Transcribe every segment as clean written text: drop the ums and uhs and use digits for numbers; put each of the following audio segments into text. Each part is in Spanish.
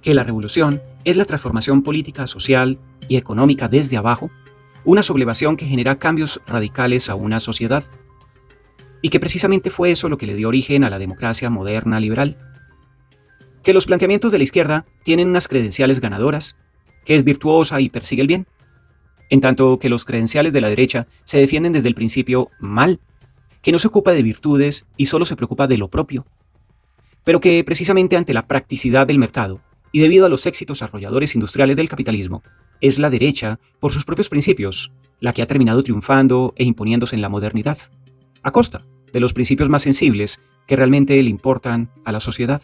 que la revolución es la transformación política, social y económica desde abajo, una sublevación que genera cambios radicales a una sociedad, y que precisamente fue eso lo que le dio origen a la democracia moderna liberal. Que los planteamientos de la izquierda tienen unas credenciales ganadoras, que es virtuosa y persigue el bien, en tanto que los credenciales de la derecha se defienden desde el principio mal, que no se ocupa de virtudes y solo se preocupa de lo propio, pero que precisamente ante la practicidad del mercado y debido a los éxitos arrolladores industriales del capitalismo, es la derecha, por sus propios principios, la que ha terminado triunfando e imponiéndose en la modernidad, a costa de los principios más sensibles que realmente le importan a la sociedad.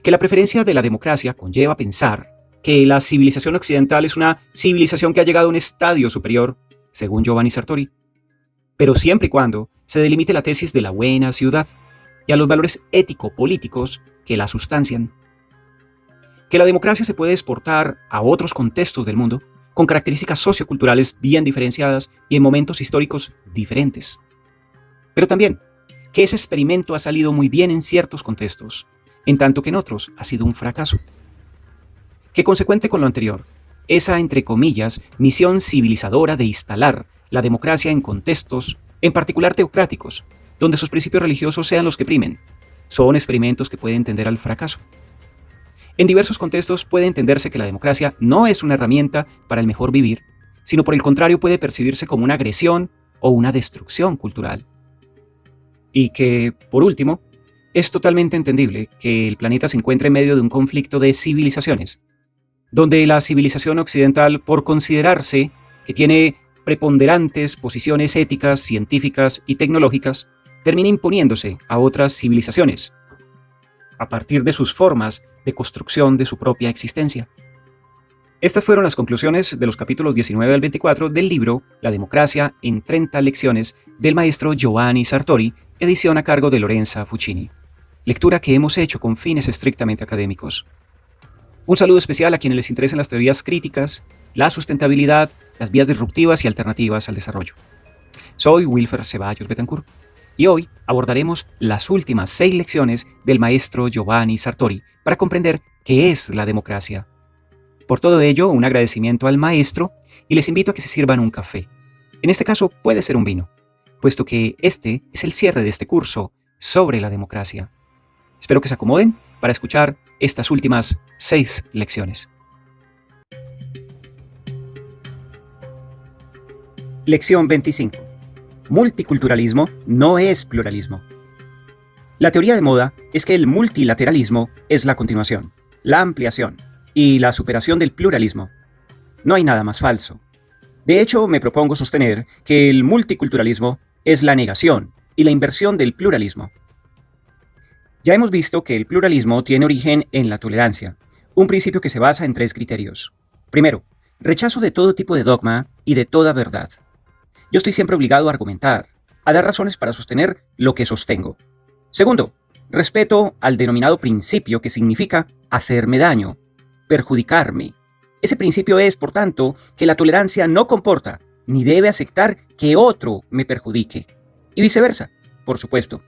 Que la preferencia de la democracia conlleva pensar que la civilización occidental es una civilización que ha llegado a un estadio superior, según Giovanni Sartori, pero siempre y cuando se delimite la tesis de la buena ciudad y a los valores ético-políticos que la sustancian. Que la democracia se puede exportar a otros contextos del mundo con características socioculturales bien diferenciadas y en momentos históricos diferentes. Pero también que ese experimento ha salido muy bien en ciertos contextos, en tanto que en otros ha sido un fracaso. Que consecuente con lo anterior, esa, entre comillas, misión civilizadora de instalar la democracia en contextos, en particular teocráticos, donde sus principios religiosos sean los que primen, son experimentos que pueden tender al fracaso. En diversos contextos puede entenderse que la democracia no es una herramienta para el mejor vivir, sino por el contrario puede percibirse como una agresión o una destrucción cultural. Y que, por último, es totalmente entendible que el planeta se encuentre en medio de un conflicto de civilizaciones, donde la civilización occidental, por considerarse que tiene preponderantes posiciones éticas, científicas y tecnológicas, termina imponiéndose a otras civilizaciones, a partir de sus formas de construcción de su propia existencia. Estas fueron las conclusiones de los capítulos 19 al 24 del libro La democracia en 30 lecciones del maestro Giovanni Sartori, edición a cargo de Lorenza Fucini. Lectura que hemos hecho con fines estrictamente académicos. Un saludo especial a quienes les interesan las teorías críticas, la sustentabilidad, las vías disruptivas y alternativas al desarrollo. Soy Wilfer Ceballos Betancourt y hoy abordaremos las últimas 6 lecciones del maestro Giovanni Sartori para comprender qué es la democracia. Por todo ello, un agradecimiento al maestro y les invito a que se sirvan un café. En este caso puede ser un vino, puesto que este es el cierre de este curso sobre la democracia. Espero que se acomoden para escuchar estas últimas 6 lecciones. Lección 25. Multiculturalismo no es pluralismo. La teoría de moda es que el multilateralismo es la continuación, la ampliación y la superación del pluralismo. No hay nada más falso. De hecho, me propongo sostener que el multiculturalismo es la negación y la inversión del pluralismo. Ya hemos visto que el pluralismo tiene origen en la tolerancia, un principio que se basa en 3 criterios. Primero, rechazo de todo tipo de dogma y de toda verdad. Yo estoy siempre obligado a argumentar, a dar razones para sostener lo que sostengo. Segundo, respeto al denominado principio que significa hacerme daño, perjudicarme. Ese principio es, por tanto, que la tolerancia no comporta ni debe aceptar que otro me perjudique. Y viceversa, por supuesto.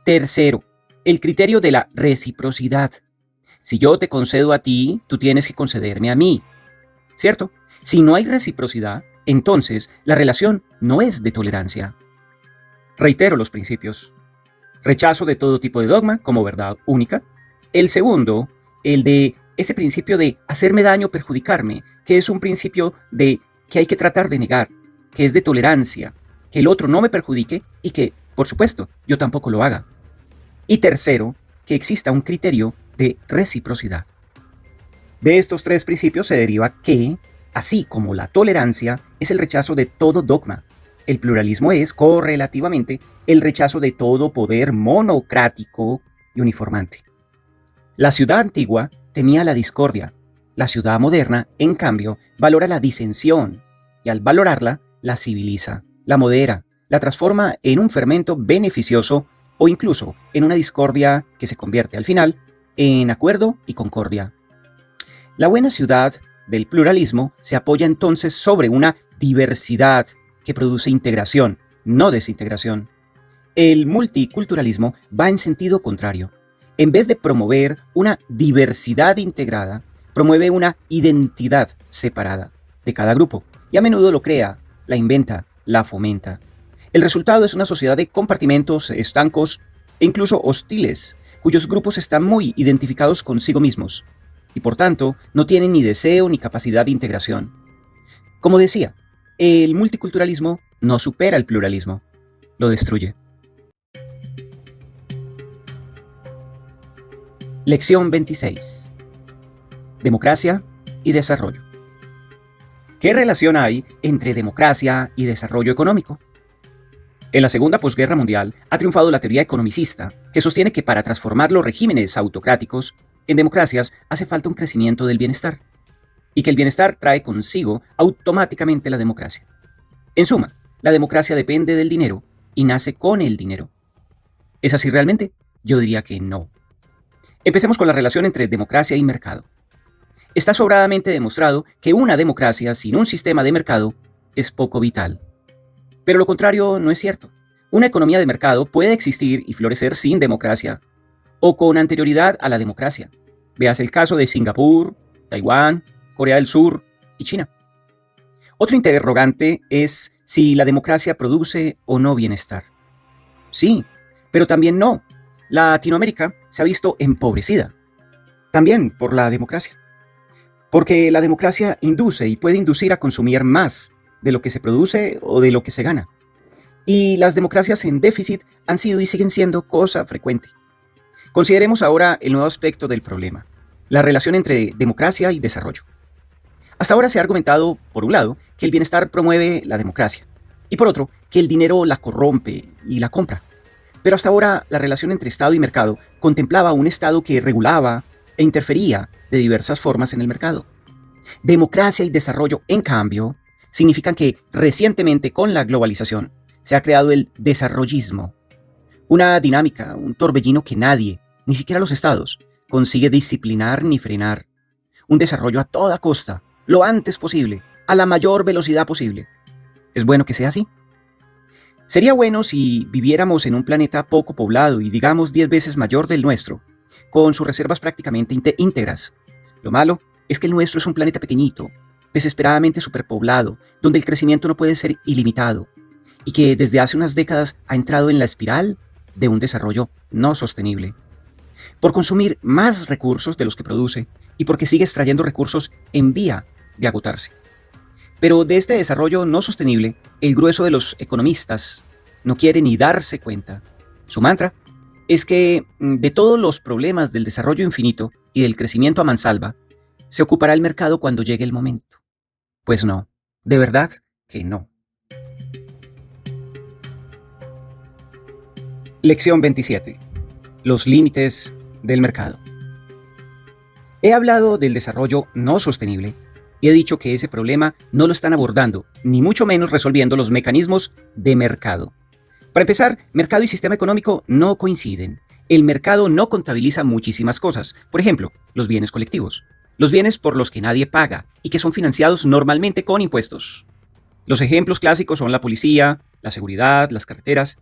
Tercero, el criterio de la reciprocidad. Si yo te concedo a ti, tú tienes que concederme a mí. ¿Cierto? Si no hay reciprocidad, entonces la relación no es de tolerancia. Reitero los principios. Rechazo de todo tipo de dogma como verdad única. El segundo, el de ese principio de hacerme daño, perjudicarme, que es un principio de que hay que tratar de negar, que es de tolerancia, que el otro no me perjudique y que, por supuesto, yo tampoco lo haga. Y tercero, que exista un criterio de reciprocidad. De estos 3 principios se deriva que, así como la tolerancia es el rechazo de todo dogma, el pluralismo es, correlativamente, el rechazo de todo poder monocrático y uniformante. La ciudad antigua temía la discordia. La ciudad moderna, en cambio, valora la disensión y al valorarla, la civiliza, la modera, la transforma en un fermento beneficioso o incluso en una discordia que se convierte al final en acuerdo y concordia. La buena ciudad del pluralismo se apoya entonces sobre una diversidad que produce integración, no desintegración. El multiculturalismo va en sentido contrario. En vez de promover una diversidad integrada, promueve una identidad separada de cada grupo y a menudo lo crea, la inventa, la fomenta. El resultado es una sociedad de compartimentos estancos e incluso hostiles, cuyos grupos están muy identificados consigo mismos y por tanto no tienen ni deseo ni capacidad de integración. Como decía, el multiculturalismo no supera el pluralismo, lo destruye. Lección 26. Democracia y desarrollo. ¿Qué relación hay entre democracia y desarrollo económico? En la Segunda Posguerra Mundial ha triunfado la teoría economicista, que sostiene que para transformar los regímenes autocráticos en democracias hace falta un crecimiento del bienestar, y que el bienestar trae consigo automáticamente la democracia. En suma, la democracia depende del dinero y nace con el dinero. ¿Es así realmente? Yo diría que no. Empecemos con la relación entre democracia y mercado. Está sobradamente demostrado que una democracia sin un sistema de mercado es poco vital. Pero lo contrario no es cierto. Una economía de mercado puede existir y florecer sin democracia, o con anterioridad a la democracia. Veas el caso de Singapur, Taiwán, Corea del Sur y China. Otro interrogante es si la democracia produce o no bienestar. Sí, pero también no. Latinoamérica se ha visto empobrecida, también por la democracia. Porque la democracia induce y puede inducir a consumir más de lo que se produce o de lo que se gana. Y las democracias en déficit han sido y siguen siendo cosa frecuente. Consideremos ahora el nuevo aspecto del problema, la relación entre democracia y desarrollo. Hasta ahora se ha argumentado, por un lado, que el bienestar promueve la democracia, y por otro, que el dinero la corrompe y la compra. Pero hasta ahora la relación entre Estado y mercado contemplaba un Estado que regulaba e interfería de diversas formas en el mercado. Democracia y desarrollo, en cambio, significan que recientemente con la globalización se ha creado el desarrollismo, una dinámica, un torbellino que nadie, ni siquiera los estados, consigue disciplinar ni frenar. Un desarrollo a toda costa, lo antes posible, a la mayor velocidad posible. ¿Es bueno que sea así? Sería bueno si viviéramos en un planeta poco poblado y digamos 10 veces mayor del nuestro, con sus reservas prácticamente íntegras. Lo malo es que el nuestro es un planeta pequeñito, desesperadamente superpoblado, donde el crecimiento no puede ser ilimitado, y que desde hace unas décadas ha entrado en la espiral de un desarrollo no sostenible. Por consumir más recursos de los que produce y porque sigue extrayendo recursos en vía de agotarse. Pero de este desarrollo no sostenible, el grueso de los economistas no quiere ni darse cuenta. Su mantra es que de todos los problemas del desarrollo infinito y del crecimiento a mansalva, se ocupará el mercado cuando llegue el momento. Pues no, de verdad que no. Lección 27. Los límites del mercado. He hablado del desarrollo no sostenible y he dicho que ese problema no lo están abordando, ni mucho menos resolviendo los mecanismos de mercado. Para empezar, mercado y sistema económico no coinciden. El mercado no contabiliza muchísimas cosas, por ejemplo, los bienes colectivos, los bienes por los que nadie paga y que son financiados normalmente con impuestos. Los ejemplos clásicos son la policía, la seguridad, las carreteras.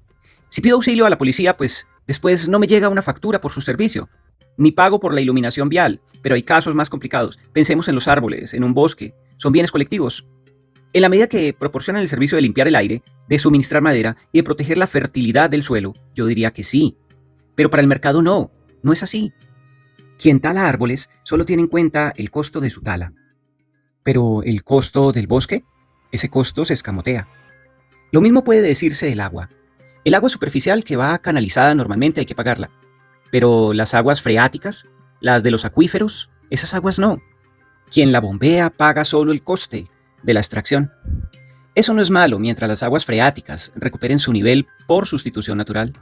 Si pido auxilio a la policía, pues después no me llega una factura por su servicio, ni pago por la iluminación vial, pero hay casos más complicados. Pensemos en los árboles, en un bosque, son bienes colectivos. En la medida que proporcionan el servicio de limpiar el aire, de suministrar madera y de proteger la fertilidad del suelo, yo diría que sí. Pero para el mercado no es así. Quien tala árboles solo tiene en cuenta el costo de su tala. Pero el costo del bosque, ese costo se escamotea. Lo mismo puede decirse del agua. El agua superficial que va canalizada normalmente hay que pagarla. Pero las aguas freáticas, las de los acuíferos, esas aguas no. Quien la bombea paga solo el coste de la extracción. Eso no es malo mientras las aguas freáticas recuperen su nivel por sustitución natural.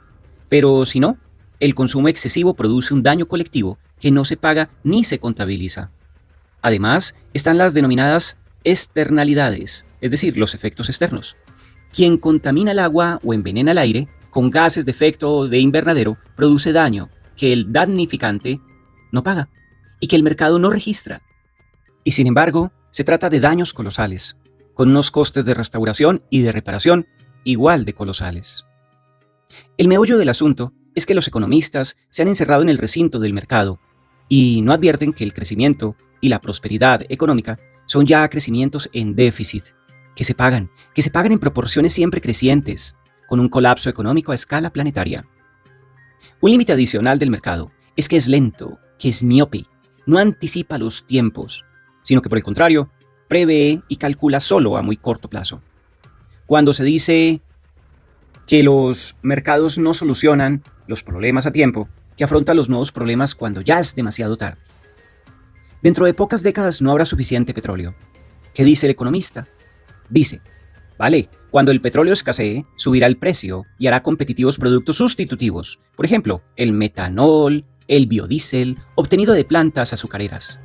Pero si no, el consumo excesivo produce un daño colectivo que no se paga ni se contabiliza. Además, están las denominadas externalidades, es decir, los efectos externos. Quien contamina el agua o envenena el aire con gases de efecto de invernadero produce daño que el damnificante no paga y que el mercado no registra. Y sin embargo, se trata de daños colosales, con unos costes de restauración y de reparación igual de colosales. El meollo del asunto es que los economistas se han encerrado en el recinto del mercado y no advierten que el crecimiento y la prosperidad económica son ya crecimientos en déficit, que se pagan en proporciones siempre crecientes, con un colapso económico a escala planetaria. Un límite adicional del mercado es que es lento, que es miope, no anticipa los tiempos, sino que por el contrario, prevé y calcula solo a muy corto plazo. Cuando se dice que los mercados no solucionan los problemas a tiempo, que afrontan los nuevos problemas cuando ya es demasiado tarde. Dentro de pocas décadas no habrá suficiente petróleo. ¿Qué dice el economista? Dice, vale, cuando el petróleo escasee, subirá el precio y hará competitivos productos sustitutivos, por ejemplo, el metanol, el biodiesel, obtenido de plantas azucareras.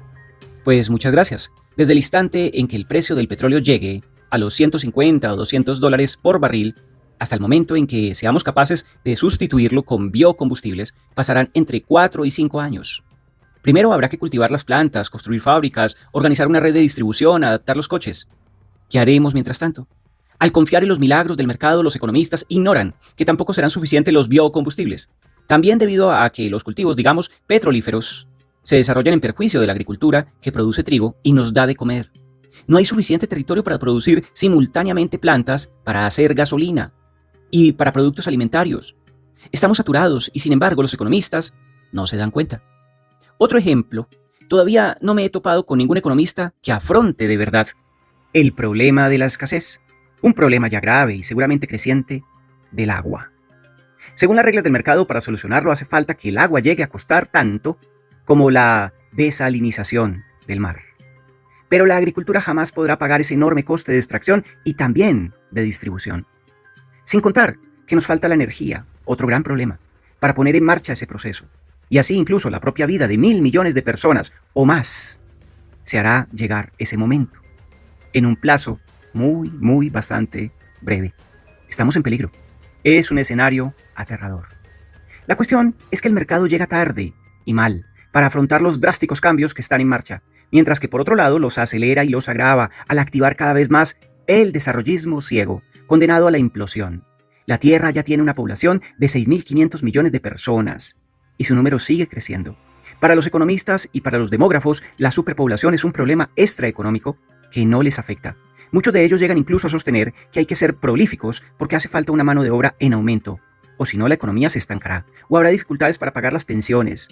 Pues muchas gracias. Desde el instante en que el precio del petróleo llegue a los 150 o $200 por barril, hasta el momento en que seamos capaces de sustituirlo con biocombustibles, pasarán entre 4 y 5 años. Primero habrá que cultivar las plantas, construir fábricas, organizar una red de distribución, adaptar los coches. ¿Qué haremos mientras tanto? Al confiar en los milagros del mercado, los economistas ignoran que tampoco serán suficientes los biocombustibles. También debido a que los cultivos, digamos, petrolíferos, se desarrollan en perjuicio de la agricultura que produce trigo y nos da de comer. No hay suficiente territorio para producir simultáneamente plantas para hacer gasolina y para productos alimentarios. Estamos saturados y sin embargo los economistas no se dan cuenta. Otro ejemplo, todavía no me he topado con ningún economista que afronte de verdad el problema de la escasez, un problema ya grave y seguramente creciente del agua. Según las reglas del mercado, para solucionarlo hace falta que el agua llegue a costar tanto como la desalinización del mar. Pero la agricultura jamás podrá pagar ese enorme coste de extracción y también de distribución. Sin contar que nos falta la energía, otro gran problema, para poner en marcha ese proceso. Y así incluso la propia vida de 1.000 millones de personas o más se hará llegar ese momento, en un plazo muy bastante breve. Estamos en peligro. Es un escenario aterrador. La cuestión es que el mercado llega tarde y mal para afrontar los drásticos cambios que están en marcha, mientras que por otro lado los acelera y los agrava al activar cada vez más el desarrollismo ciego, condenado a la implosión. La Tierra ya tiene una población de 6.500 millones de personas y su número sigue creciendo. Para los economistas y para los demógrafos, la superpoblación es un problema extraeconómico que no les afecta. Muchos de ellos llegan incluso a sostener que hay que ser prolíficos porque hace falta una mano de obra en aumento, o si no la economía se estancará, o habrá dificultades para pagar las pensiones.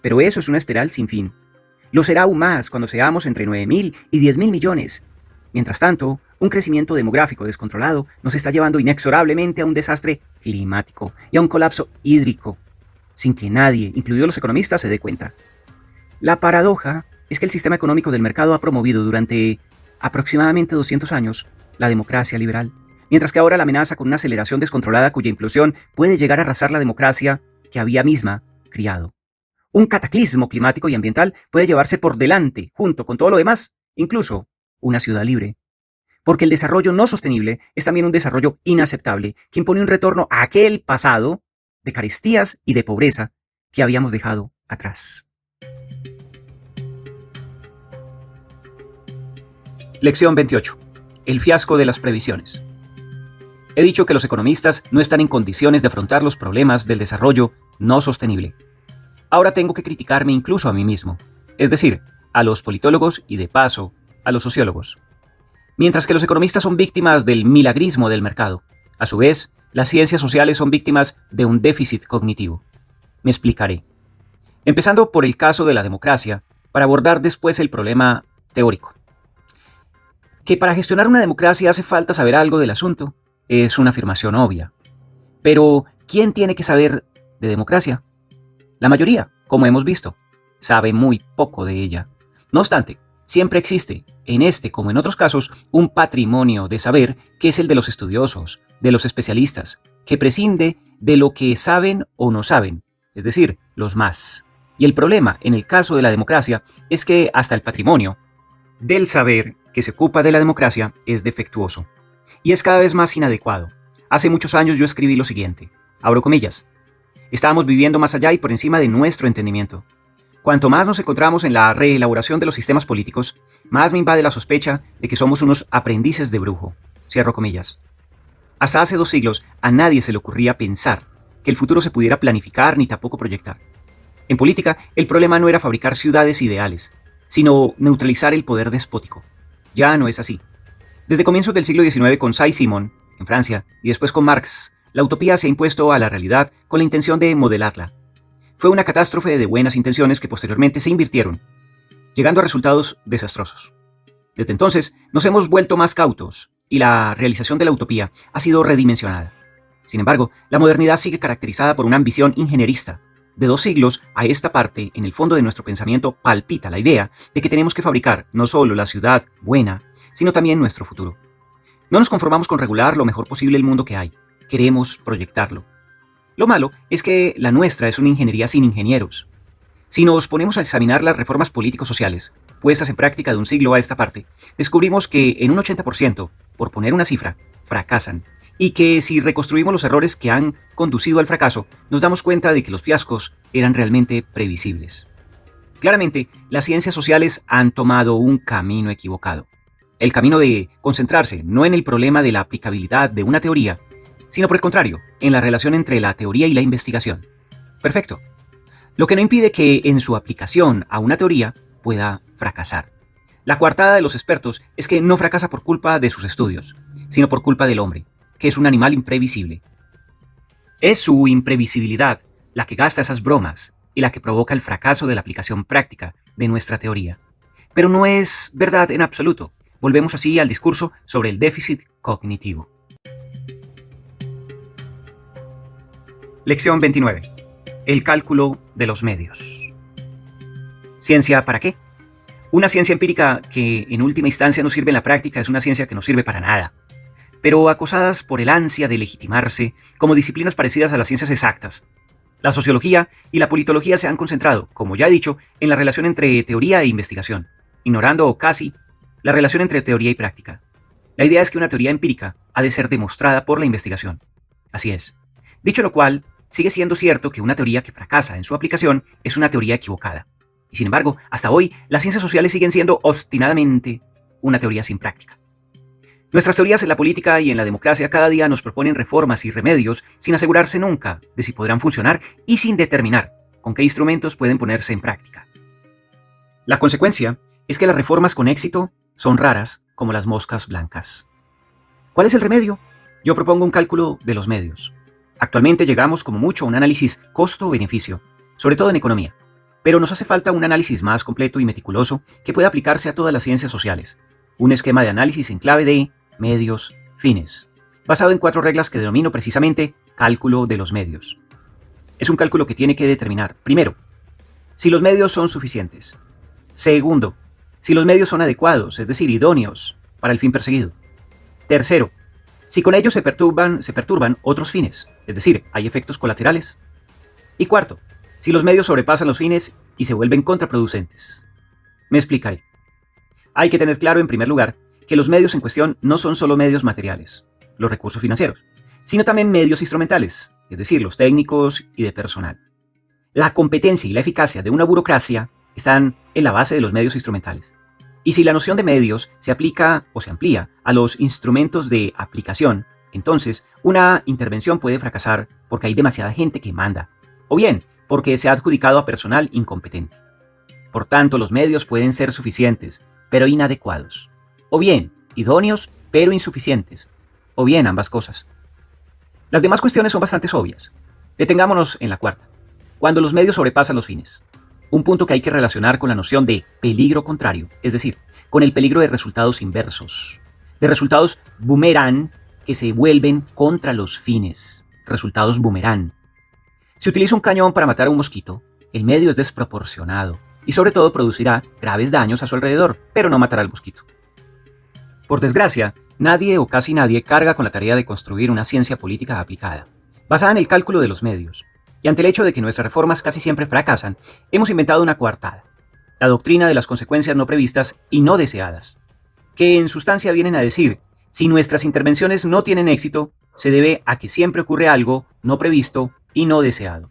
Pero eso es una espiral sin fin. Lo será aún más cuando seamos entre 9.000 y 10.000 millones. Mientras tanto, un crecimiento demográfico descontrolado nos está llevando inexorablemente a un desastre climático y a un colapso hídrico, sin que nadie, incluidos los economistas, se dé cuenta. La paradoja es que el sistema económico del mercado ha promovido durante aproximadamente 200 años la democracia liberal, mientras que ahora la amenaza con una aceleración descontrolada cuya implosión puede llegar a arrasar la democracia que había misma criado. Un cataclismo climático y ambiental puede llevarse por delante, junto con todo lo demás, incluso una ciudad libre. Porque el desarrollo no sostenible es también un desarrollo inaceptable, que impone un retorno a aquel pasado de carestías y de pobreza que habíamos dejado atrás. Lección 28. El fiasco de las previsiones. He dicho que los economistas no están en condiciones de afrontar los problemas del desarrollo no sostenible. Ahora tengo que criticarme incluso a mí mismo, es decir, a los politólogos y de paso, a los sociólogos. Mientras que los economistas son víctimas del milagrismo del mercado, a su vez, las ciencias sociales son víctimas de un déficit cognitivo. Me explicaré. Empezando por el caso de la democracia, para abordar después el problema teórico. Que para gestionar una democracia hace falta saber algo del asunto es una afirmación obvia. Pero, ¿quién tiene que saber de democracia? La mayoría, como hemos visto, sabe muy poco de ella. No obstante, siempre existe, en este como en otros casos, un patrimonio de saber que es el de los estudiosos, de los especialistas, que prescinde de lo que saben o no saben, es decir, los más. Y el problema, en el caso de la democracia, es que hasta el patrimonio del saber que se ocupa de la democracia es defectuoso. Y es cada vez más inadecuado. Hace muchos años yo escribí lo siguiente, abro comillas, estábamos viviendo más allá y por encima de nuestro entendimiento. Cuanto más nos encontramos en la reelaboración de los sistemas políticos, más me invade la sospecha de que somos unos aprendices de brujo. Cierro comillas. Hasta hace 2 siglos a nadie se le ocurría pensar que el futuro se pudiera planificar ni tampoco proyectar. En política, el problema no era fabricar ciudades ideales, sino neutralizar el poder despótico. Ya no es así. Desde comienzos del siglo XIX con Saint-Simon, en Francia, y después con Marx, la utopía se ha impuesto a la realidad con la intención de modelarla. Fue una catástrofe de buenas intenciones que posteriormente se invirtieron, llegando a resultados desastrosos. Desde entonces, nos hemos vuelto más cautos, y la realización de la utopía ha sido redimensionada. Sin embargo, la modernidad sigue caracterizada por una ambición ingenierista. De 2 siglos a esta parte, en el fondo de nuestro pensamiento palpita la idea de que tenemos que fabricar no solo la ciudad buena, sino también nuestro futuro. No nos conformamos con regular lo mejor posible el mundo que hay, queremos proyectarlo. Lo malo es que la nuestra es una ingeniería sin ingenieros. Si nos ponemos a examinar las reformas político-sociales, puestas en práctica de un siglo a esta parte, descubrimos que en un 80%, por poner una cifra, fracasan, y que si reconstruimos los errores que han conducido al fracaso, nos damos cuenta de que los fiascos eran realmente previsibles. Claramente, las ciencias sociales han tomado un camino equivocado. El camino de concentrarse no en el problema de la aplicabilidad de una teoría, sino por el contrario, en la relación entre la teoría y la investigación. Perfecto. Lo que no impide que en su aplicación a una teoría pueda fracasar. La coartada de los expertos es que no fracasa por culpa de sus estudios, sino por culpa del hombre, que es un animal imprevisible. Es su imprevisibilidad la que gasta esas bromas y la que provoca el fracaso de la aplicación práctica de nuestra teoría. Pero no es verdad en absoluto. Volvemos así al discurso sobre el déficit cognitivo. Lección 29. El cálculo de los medios. ¿Ciencia para qué? Una ciencia empírica que en última instancia no sirve en la práctica es una ciencia que no sirve para nada. Pero acosadas por el ansia de legitimarse como disciplinas parecidas a las ciencias exactas, la sociología y la politología se han concentrado, como ya he dicho, en la relación entre teoría e investigación, ignorando casi la relación entre teoría y práctica. La idea es que una teoría empírica ha de ser demostrada por la investigación. Así es. Dicho lo cual, sigue siendo cierto que una teoría que fracasa en su aplicación es una teoría equivocada. Y sin embargo, hasta hoy, las ciencias sociales siguen siendo obstinadamente una teoría sin práctica. Nuestras teorías en la política y en la democracia cada día nos proponen reformas y remedios sin asegurarse nunca de si podrán funcionar y sin determinar con qué instrumentos pueden ponerse en práctica. La consecuencia es que las reformas con éxito son raras como las moscas blancas. ¿Cuál es el remedio? Yo propongo un cálculo de los medios. Actualmente llegamos como mucho a un análisis costo-beneficio, sobre todo en economía, pero nos hace falta un análisis más completo y meticuloso que pueda aplicarse a todas las ciencias sociales. Un esquema de análisis en clave de medios, fines, basado en 4 reglas que denomino precisamente cálculo de los medios. Es un cálculo que tiene que determinar, primero, si los medios son suficientes. Segundo, si los medios son adecuados, es decir, idóneos para el fin perseguido. Tercero, si con ellos se perturban otros fines, es decir, hay efectos colaterales. Y cuarto, si los medios sobrepasan los fines y se vuelven contraproducentes. Me explicaré. Hay que tener claro, en primer lugar, que los medios en cuestión no son solo medios materiales, los recursos financieros, sino también medios instrumentales, es decir, los técnicos y de personal. La competencia y la eficacia de una burocracia están en la base de los medios instrumentales. Y si la noción de medios se aplica o se amplía a los instrumentos de aplicación, entonces una intervención puede fracasar porque hay demasiada gente que manda, o bien porque se ha adjudicado a personal incompetente. Por tanto, los medios pueden ser suficientes, pero inadecuados, o bien idóneos, pero insuficientes, o bien ambas cosas. Las demás cuestiones son bastante obvias. Detengámonos en la cuarta, cuando los medios sobrepasan los fines. Un punto que hay que relacionar con la noción de peligro contrario, es decir, con el peligro de resultados inversos, de resultados boomerang que se vuelven contra los fines, resultados boomerang. Si utiliza un cañón para matar a un mosquito, el medio es desproporcionado y sobre todo producirá graves daños a su alrededor, pero no matará al mosquito. Por desgracia, nadie o casi nadie carga con la tarea de construir una ciencia política aplicada, basada en el cálculo de los medios. Y ante el hecho de que nuestras reformas casi siempre fracasan, hemos inventado una coartada, la doctrina de las consecuencias no previstas y no deseadas, que en sustancia vienen a decir, si nuestras intervenciones no tienen éxito, se debe a que siempre ocurre algo no previsto y no deseado.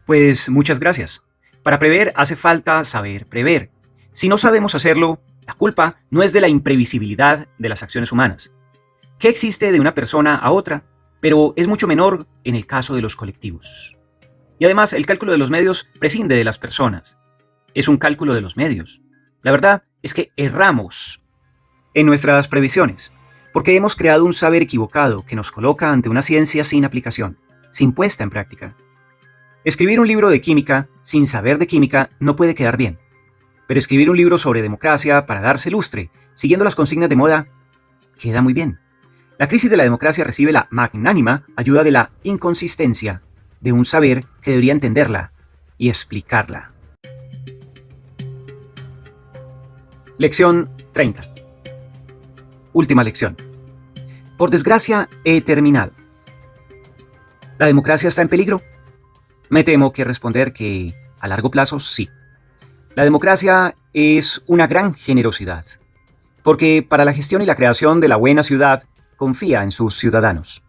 Pues muchas gracias. Para prever hace falta saber prever. Si no sabemos hacerlo, la culpa no es de la imprevisibilidad de las acciones humanas. ¿Qué existe de una persona a otra? pero es mucho menor en el caso de los colectivos. Y además, el cálculo de los medios prescinde de las personas. Es un cálculo de los medios. La verdad es que erramos en nuestras previsiones, porque hemos creado un saber equivocado que nos coloca ante una ciencia sin aplicación, sin puesta en práctica. Escribir un libro de química sin saber de química no puede quedar bien, pero escribir un libro sobre democracia para darse lustre, siguiendo las consignas de moda, queda muy bien. La crisis de la democracia recibe la magnánima ayuda de la inconsistencia de un saber que debería entenderla y explicarla. Lección 30. Última lección. Por desgracia, he terminado. ¿La democracia está en peligro? Me temo que responder que a largo plazo sí. La democracia es una gran generosidad, porque para la gestión y la creación de la buena ciudad confía en sus ciudadanos.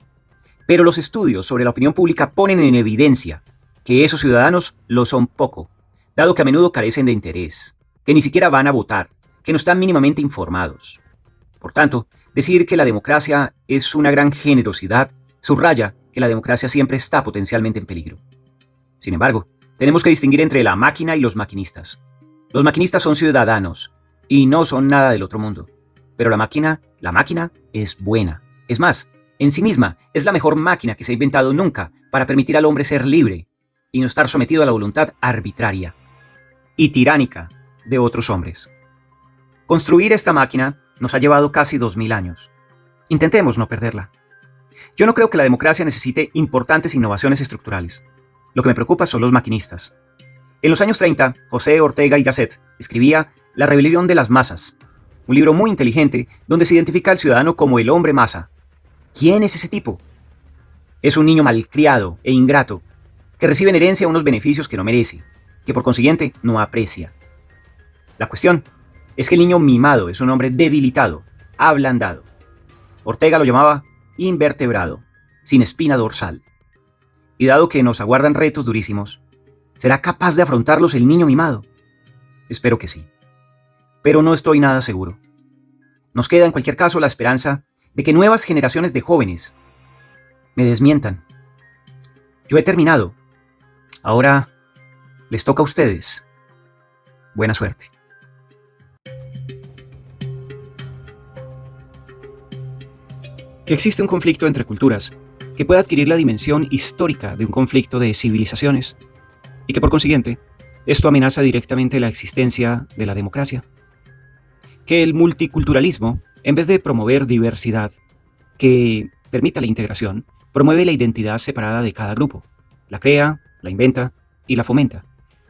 Pero los estudios sobre la opinión pública ponen en evidencia que esos ciudadanos lo son poco, dado que a menudo carecen de interés, que ni siquiera van a votar, que no están mínimamente informados. Por tanto, decir que la democracia es una gran generosidad subraya que la democracia siempre está potencialmente en peligro. Sin embargo, tenemos que distinguir entre la máquina y los maquinistas. Los maquinistas son ciudadanos y no son nada del otro mundo. Pero la máquina es buena. Es más, en sí misma es la mejor máquina que se ha inventado nunca para permitir al hombre ser libre y no estar sometido a la voluntad arbitraria y tiránica de otros hombres. Construir esta máquina nos ha llevado casi 2000 años. Intentemos no perderla. Yo no creo que la democracia necesite importantes innovaciones estructurales. Lo que me preocupa son los maquinistas. En los años 30, José Ortega y Gasset escribía La rebelión de las masas, un libro muy inteligente donde se identifica al ciudadano como el hombre masa. ¿Quién es ese tipo? Es un niño malcriado e ingrato, que recibe en herencia unos beneficios que no merece, que por consiguiente no aprecia. La cuestión es que el niño mimado es un hombre debilitado, ablandado. Ortega lo llamaba invertebrado, sin espina dorsal. Y dado que nos aguardan retos durísimos, ¿será capaz de afrontarlos el niño mimado? Espero que sí. Pero no estoy nada seguro. Nos queda en cualquier caso la esperanza de que nuevas generaciones de jóvenes me desmientan. Yo he terminado. Ahora les toca a ustedes. Buena suerte. Que existe un conflicto entre culturas que puede adquirir la dimensión histórica de un conflicto de civilizaciones y que por consiguiente esto amenaza directamente la existencia de la democracia. Que el multiculturalismo, en vez de promover diversidad que permita la integración, promueve la identidad separada de cada grupo, la crea, la inventa y la fomenta,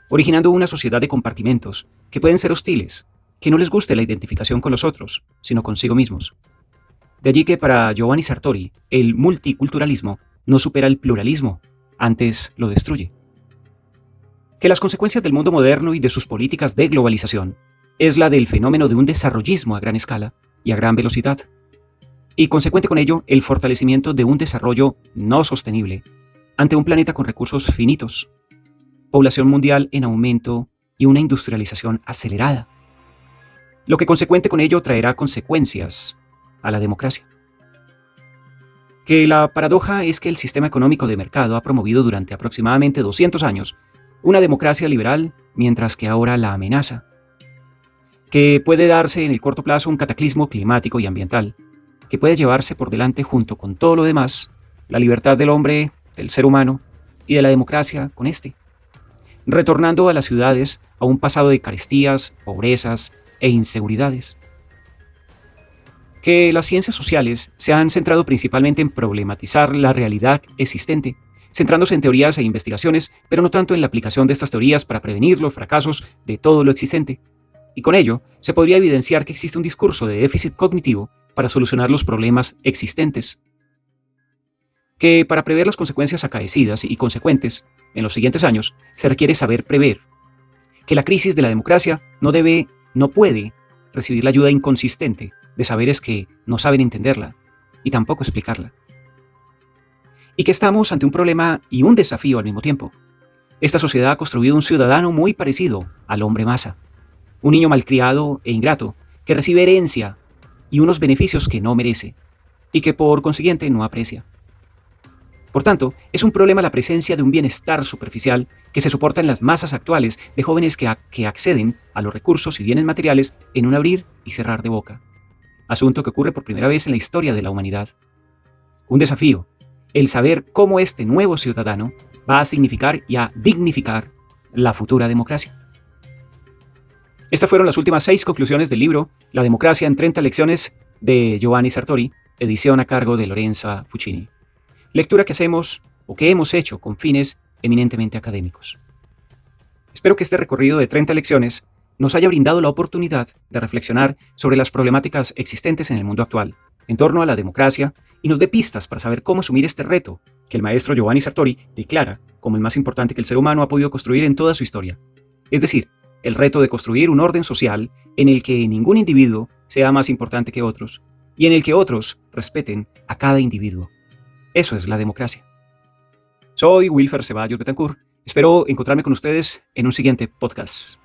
originando una sociedad de compartimentos que pueden ser hostiles, que no les guste la identificación con los otros, sino consigo mismos. De allí que para Giovanni Sartori, el multiculturalismo no supera el pluralismo, antes lo destruye. Que las consecuencias del mundo moderno y de sus políticas de globalización es la del fenómeno de un desarrollismo a gran escala y a gran velocidad, y consecuente con ello el fortalecimiento de un desarrollo no sostenible ante un planeta con recursos finitos, población mundial en aumento y una industrialización acelerada, lo que consecuente con ello traerá consecuencias a la democracia. Que la paradoja es que el sistema económico de mercado ha promovido durante aproximadamente 200 años una democracia liberal, mientras que ahora la amenaza. Que puede darse en el corto plazo un cataclismo climático y ambiental, que puede llevarse por delante junto con todo lo demás, la libertad del hombre, del ser humano y de la democracia con este, retornando a las ciudades a un pasado de carestías, pobrezas e inseguridades. Que las ciencias sociales se han centrado principalmente en problematizar la realidad existente, centrándose en teorías e investigaciones, pero no tanto en la aplicación de estas teorías para prevenir los fracasos de todo lo existente. Y con ello, se podría evidenciar que existe un discurso de déficit cognitivo para solucionar los problemas existentes. Que para prever las consecuencias acaecidas y consecuentes en los siguientes años, se requiere saber prever. Que la crisis de la democracia no puede recibir la ayuda inconsistente de saberes que no saben entenderla y tampoco explicarla. Y que estamos ante un problema y un desafío al mismo tiempo. Esta sociedad ha construido un ciudadano muy parecido al hombre masa, un niño malcriado e ingrato que recibe herencia y unos beneficios que no merece y que por consiguiente no aprecia. Por tanto, es un problema la presencia de un bienestar superficial que se soporta en las masas actuales de jóvenes que acceden a los recursos y bienes materiales en un abrir y cerrar de boca. Asunto que ocurre por primera vez en la historia de la humanidad. Un desafío, el saber cómo este nuevo ciudadano va a significar y a dignificar la futura democracia. Estas fueron las últimas 6 conclusiones del libro La democracia en 30 lecciones de Giovanni Sartori, edición a cargo de Lorenza Fucini. Lectura que hacemos o que hemos hecho con fines eminentemente académicos. Espero que este recorrido de 30 lecciones nos haya brindado la oportunidad de reflexionar sobre las problemáticas existentes en el mundo actual, en torno a la democracia, y nos dé pistas para saber cómo asumir este reto que el maestro Giovanni Sartori declara como el más importante que el ser humano ha podido construir en toda su historia. Es decir, el reto de construir un orden social en el que ningún individuo sea más importante que otros y en el que otros respeten a cada individuo. Eso es la democracia. Soy Wilfer Ceballos Betancourt. Espero encontrarme con ustedes en un siguiente podcast.